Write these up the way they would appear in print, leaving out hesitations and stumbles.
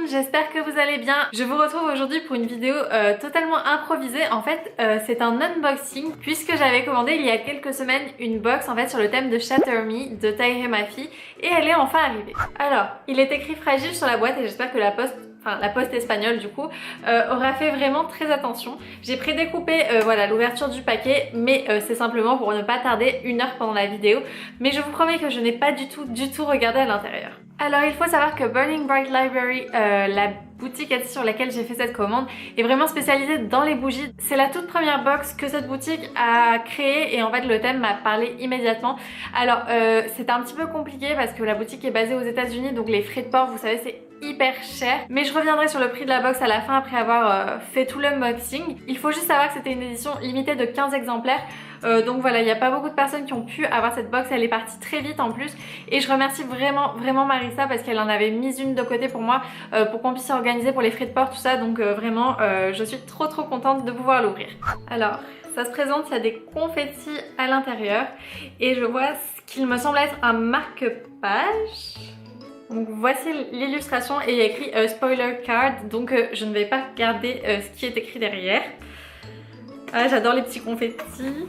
j'espère que vous allez bien. Je vous retrouve aujourd'hui pour une vidéo totalement improvisée. En fait, c'est un unboxing puisque j'avais commandé il y a quelques semaines une box en fait sur le thème de Shatter Me de Tahereh Mafi et elle est enfin arrivée. Alors, il est écrit fragile sur la boîte et j'espère que la poste espagnole du coup aura fait vraiment très attention. J'ai prédécoupé voilà l'ouverture du paquet, mais c'est simplement pour ne pas tarder 1 heure pendant la vidéo, mais je vous promets que je n'ai pas du tout regardé à l'intérieur. Alors il faut savoir que Burning Bright Library, la boutique Etsy sur laquelle j'ai fait cette commande, est vraiment spécialisée dans les bougies. C'est la toute première box que cette boutique a créée et en fait le thème m'a parlé immédiatement. Alors c'était un petit peu compliqué parce que la boutique est basée aux États-Unis, donc les frais de port, vous savez, c'est hyper cher, mais je reviendrai sur le prix de la box à la fin après avoir fait tout l'unboxing. Il faut juste savoir que c'était une édition limitée de 15 exemplaires, donc voilà, il n'y a pas beaucoup de personnes qui ont pu avoir cette box, elle est partie très vite en plus, et je remercie vraiment Marissa parce qu'elle en avait mis une de côté pour moi, pour qu'on puisse s'organiser pour les frais de port, tout ça, donc vraiment je suis trop contente de pouvoir l'ouvrir. Alors, ça se présente, il y a des confettis à l'intérieur, et je vois ce qu'il me semble être un marque-page. Donc voici l'illustration et il y a écrit spoiler card, donc je ne vais pas regarder ce qui est écrit derrière. Ah, j'adore les petits confettis.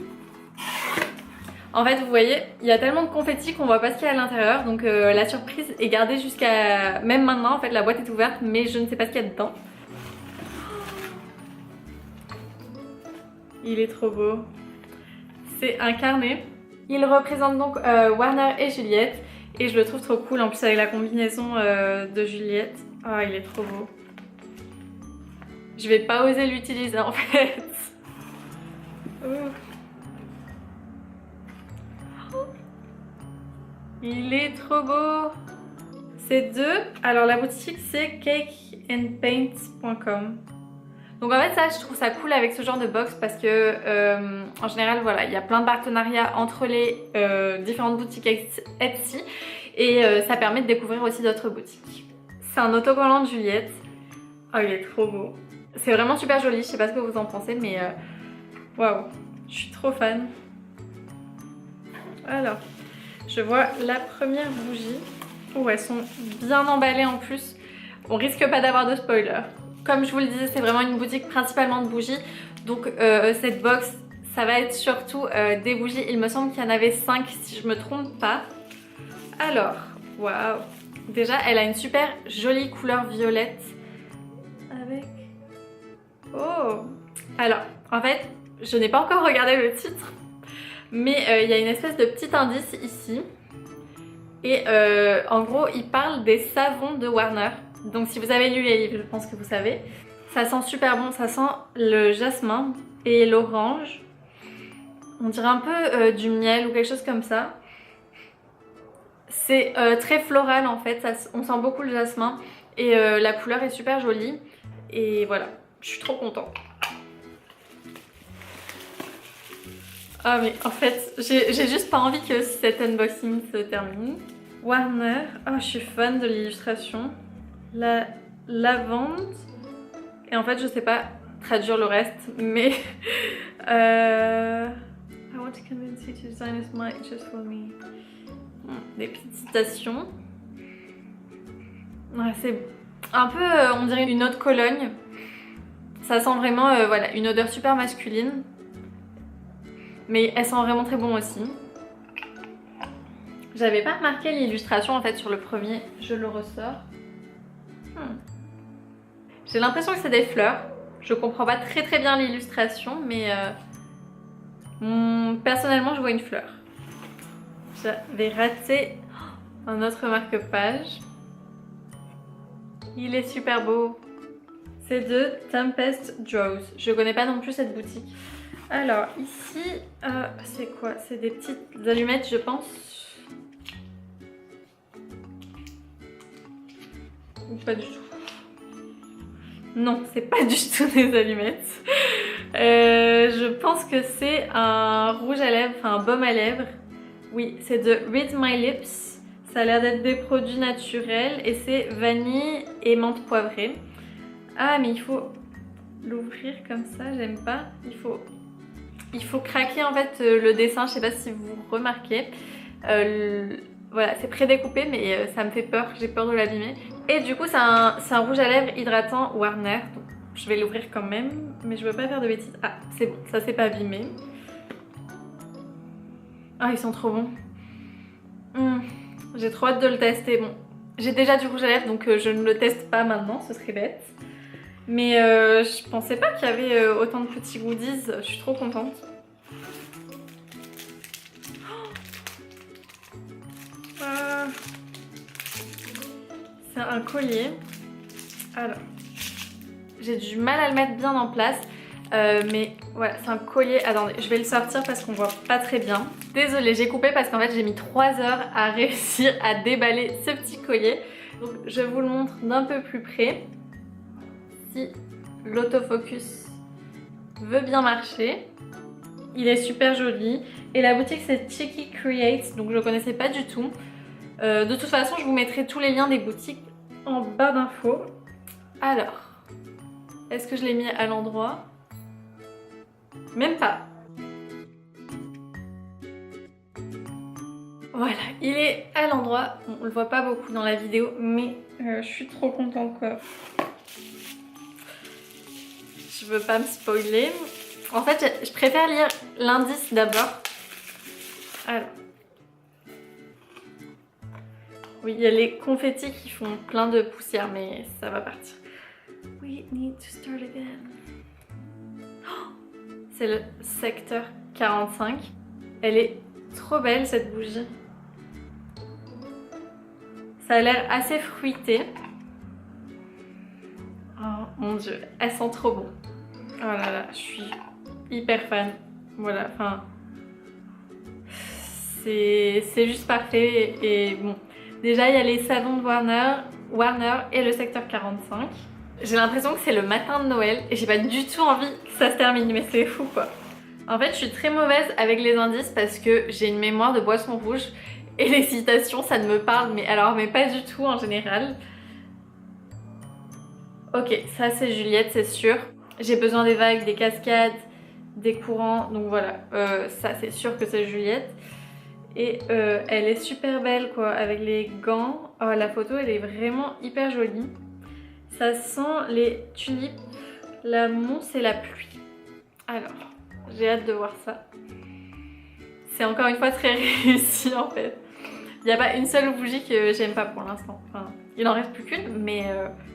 En fait vous voyez, il y a tellement de confettis qu'on voit pas ce qu'il y a à l'intérieur, donc la surprise est gardée jusqu'à... Même maintenant en fait la boîte est ouverte mais je ne sais pas ce qu'il y a dedans. Il est trop beau. C'est un carnet. Il représente donc Warner et Juliette. Et je le trouve trop cool en plus avec la combinaison de Juliette. Oh, il est trop beau. Je vais pas oser l'utiliser en fait. Oh. Il est trop beau. C'est deux. Alors la boutique c'est cakeandpaints.com. Donc en fait ça, je trouve ça cool avec ce genre de box parce que en général voilà, il y a plein de partenariats entre les différentes boutiques Etsy et ça permet de découvrir aussi d'autres boutiques. C'est un autocollant de Juliette. Oh, il est trop beau. C'est vraiment super joli, je sais pas ce que vous en pensez mais waouh, je suis trop fan. Alors, je vois la première bougie. Oh, elles sont bien emballées en plus. On risque pas d'avoir de spoiler. Comme je vous le disais, c'est vraiment une boutique principalement de bougies. Donc cette box, ça va être surtout des bougies. Il me semble qu'il y en avait 5 si je me trompe pas. Alors, waouh. Déjà, elle a une super jolie couleur violette. Avec... Oh. Alors, en fait, je n'ai pas encore regardé le titre. Mais il y a une espèce de petit indice ici. Et en gros, il parle des savons de Warner. Donc si vous avez lu les livres, je pense que vous savez. Ça sent super bon, ça sent le jasmin et l'orange. On dirait un peu du miel ou quelque chose comme ça. C'est très floral en fait, on sent beaucoup le jasmin. Et la couleur est super jolie. Et voilà, je suis trop contente. Ah mais en fait, j'ai juste pas envie que cet unboxing se termine. Warner, oh je suis fan de l'illustration. La lavande, et en fait je sais pas traduire le reste mais I want to convince you to design a smile just for me. Des petites citations. Ouais, c'est un peu on dirait une eau de Cologne. Ça sent vraiment voilà, une odeur super masculine, mais elle sent vraiment très bon aussi. J'avais pas remarqué l'illustration en fait sur le premier, je le ressors. J'ai l'impression que c'est des fleurs. Je comprends pas très bien l'illustration, mais personnellement je vois une fleur. J'avais raté un autre marque-page. Il est super beau. C'est de Tempest Draws. Je connais pas non plus cette boutique. Alors ici, c'est quoi? C'est des petites allumettes je pense. Ou pas du tout. Non, c'est pas du tout des allumettes. Je pense que c'est un rouge à lèvres, enfin un baume à lèvres. Oui, c'est de Read My Lips. Ça a l'air d'être des produits naturels et c'est vanille et menthe poivrée. Ah, mais il faut l'ouvrir comme ça, j'aime pas. Il faut craquer en fait le dessin, je sais pas si vous remarquez. Voilà, c'est pré-découpé mais ça me fait peur, j'ai peur de l'abîmer. Et du coup c'est un rouge à lèvres hydratant Warner, donc je vais l'ouvrir quand même, mais je veux pas faire de bêtises. Ah c'est bon, ça s'est pas abîmé. Ah ils sont trop bons. J'ai trop hâte de le tester. Bon, j'ai déjà du rouge à lèvres donc je ne le teste pas maintenant, ce serait bête. Mais je pensais pas qu'il y avait autant de petits goodies, je suis trop contente. C'est un collier. Alors, j'ai du mal à le mettre bien en place. Mais voilà, c'est un collier. Attendez, je vais le sortir parce qu'on voit pas très bien. Désolée, j'ai coupé parce qu'en fait j'ai mis 3 heures à réussir à déballer ce petit collier. Donc je vous le montre d'un peu plus près. Si l'autofocus veut bien marcher. Il est super joli. Et la boutique c'est Cheeky Creates, donc je ne connaissais pas du tout. De toute façon, je vous mettrai tous les liens des boutiques en barre d'infos. Alors, est-ce que je l'ai mis à l'endroit? Même pas. Voilà, il est à l'endroit. Bon, on le voit pas beaucoup dans la vidéo, mais je suis trop contente quoi. Je veux pas me spoiler. En fait, je préfère lire l'indice d'abord. Alors. Oui, il y a les confettis qui font plein de poussière, mais ça va partir. We need to start again. Oh, c'est le secteur 45. Elle est trop belle cette bougie. Ça a l'air assez fruité. Oh mon dieu, elle sent trop bon. Oh là là, je suis hyper fan. Voilà, enfin... C'est juste parfait et bon... Déjà, il y a les savons de Warner et le secteur 45. J'ai l'impression que c'est le matin de Noël et j'ai pas du tout envie que ça se termine, mais c'est fou quoi. En fait, je suis très mauvaise avec les indices parce que j'ai une mémoire de boisson rouge et les citations, ça ne me parle, mais pas du tout en général. Ok, ça c'est Juliette, c'est sûr. J'ai besoin des vagues, des cascades, des courants, donc voilà, ça c'est sûr que c'est Juliette. Et elle est super belle quoi, avec les gants. Oh, la photo elle est vraiment hyper jolie. Ça sent les tulipes, la mousse et la pluie. Alors, j'ai hâte de voir ça. C'est encore une fois très réussi en fait. Il n'y a pas une seule bougie que j'aime pas pour l'instant. Enfin, il en reste plus qu'une, mais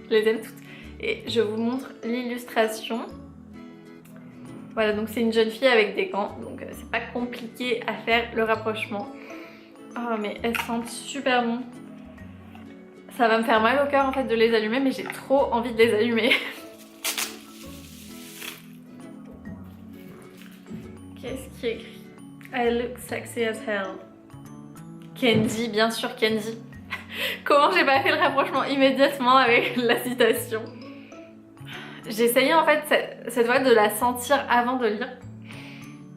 je les aime toutes. Et je vous montre l'illustration. Voilà, donc c'est une jeune fille avec des gants, donc c'est pas compliqué à faire le rapprochement. Oh mais elles sentent super bon. Ça va me faire mal au cœur en fait de les allumer, mais j'ai trop envie de les allumer. Qu'est-ce qui est écrit? I look sexy as hell. Candy, bien sûr Candy. Comment j'ai pas fait le rapprochement immédiatement avec la citation? J'ai essayé en fait cette fois de la sentir avant de lire,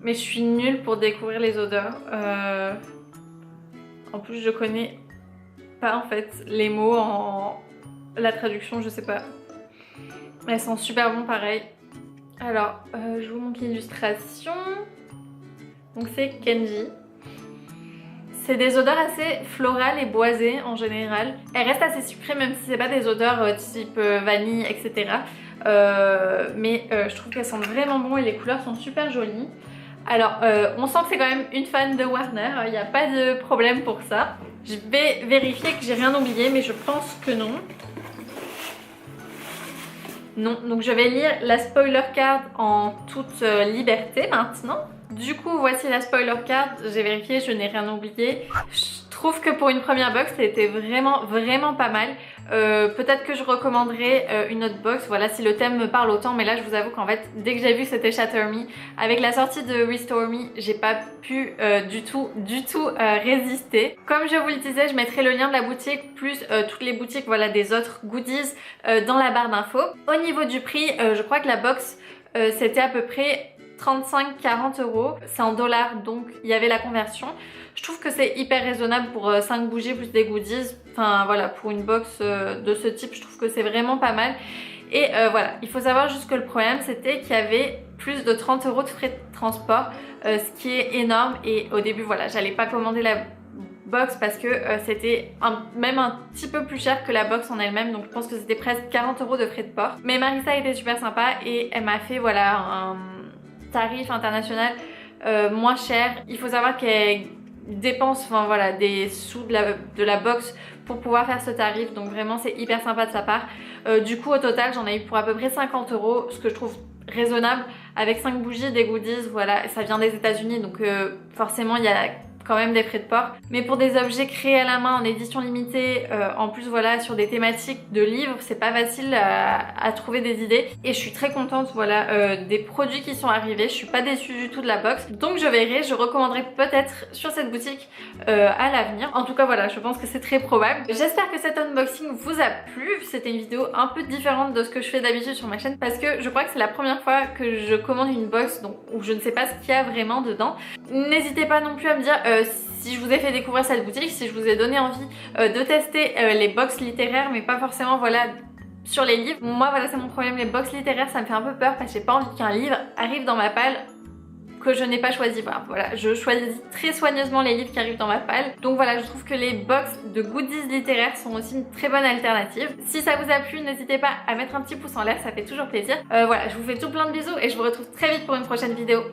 mais je suis nulle pour découvrir les odeurs. En plus je connais pas en fait les mots en la traduction, je sais pas. Elles sont super bon pareil. Alors je vous montre l'illustration. Donc c'est Kenji. C'est des odeurs assez florales et boisées en général. Elles restent assez sucrées même si c'est pas des odeurs type vanille etc. Mais je trouve qu'elles sentent vraiment bon et les couleurs sont super jolies. Alors on sent que c'est quand même une fan de Warner, il n'y a pas de problème pour ça. Je vais vérifier que j'ai rien oublié mais je pense que non. Non, donc je vais lire la spoiler card en toute liberté maintenant. Du coup voici la spoiler card, j'ai vérifié, je n'ai rien oublié. Je trouve que pour une première box c'était vraiment pas mal. Peut-être que je recommanderais une autre box, voilà, si le thème me parle autant, mais là je vous avoue qu'en fait dès que j'ai vu que c'était Shatter Me, avec la sortie de Restore Me, j'ai pas pu du tout résister. Comme je vous le disais, je mettrai le lien de la boutique plus toutes les boutiques, voilà, des autres goodies dans la barre d'infos. Au niveau du prix, je crois que la box c'était à peu près 35-40 €, c'est en dollars donc il y avait la conversion. Je trouve que c'est hyper raisonnable pour 5 bougies plus des goodies. Enfin voilà, pour une box de ce type, je trouve que c'est vraiment pas mal. Et voilà, il faut savoir juste que le problème c'était qu'il y avait plus de 30 € de frais de transport, ce qui est énorme. Et au début voilà, j'allais pas commander la box parce que c'était même un petit peu plus cher que la box en elle-même, donc je pense que c'était presque 40 € de frais de port. Mais Marissa était super sympa et elle m'a fait voilà un tarif international moins cher. Il faut savoir qu'elle dépense enfin voilà des sous de la box pour pouvoir faire ce tarif, donc vraiment c'est hyper sympa de sa part. Du coup au total j'en ai eu pour à peu près 50 €, ce que je trouve raisonnable avec 5 bougies, des goodies, voilà, ça vient des États-Unis donc forcément il y a quand même des frais de port. Mais pour des objets créés à la main en édition limitée, en plus voilà sur des thématiques de livres, c'est pas facile à trouver des idées. Et je suis très contente voilà des produits qui sont arrivés, je suis pas déçue du tout de la box. Donc je verrai, je recommanderai peut-être sur cette boutique à l'avenir. En tout cas voilà, je pense que c'est très probable. J'espère que cet unboxing vous a plu. C'était une vidéo un peu différente de ce que je fais d'habitude sur ma chaîne parce que je crois que c'est la première fois que je commande une box donc où je ne sais pas ce qu'il y a vraiment dedans. N'hésitez pas non plus à me dire si je vous ai fait découvrir cette boutique, si je vous ai donné envie de tester les box littéraires, mais pas forcément voilà sur les livres. Moi voilà c'est mon problème, les box littéraires ça me fait un peu peur parce que j'ai pas envie qu'un livre arrive dans ma palle que je n'ai pas choisi. Voilà, je choisis très soigneusement les livres qui arrivent dans ma palle. Donc voilà, je trouve que les box de goodies littéraires sont aussi une très bonne alternative. Si ça vous a plu, n'hésitez pas à mettre un petit pouce en l'air, ça fait toujours plaisir. Voilà, je vous fais tout plein de bisous et je vous retrouve très vite pour une prochaine vidéo.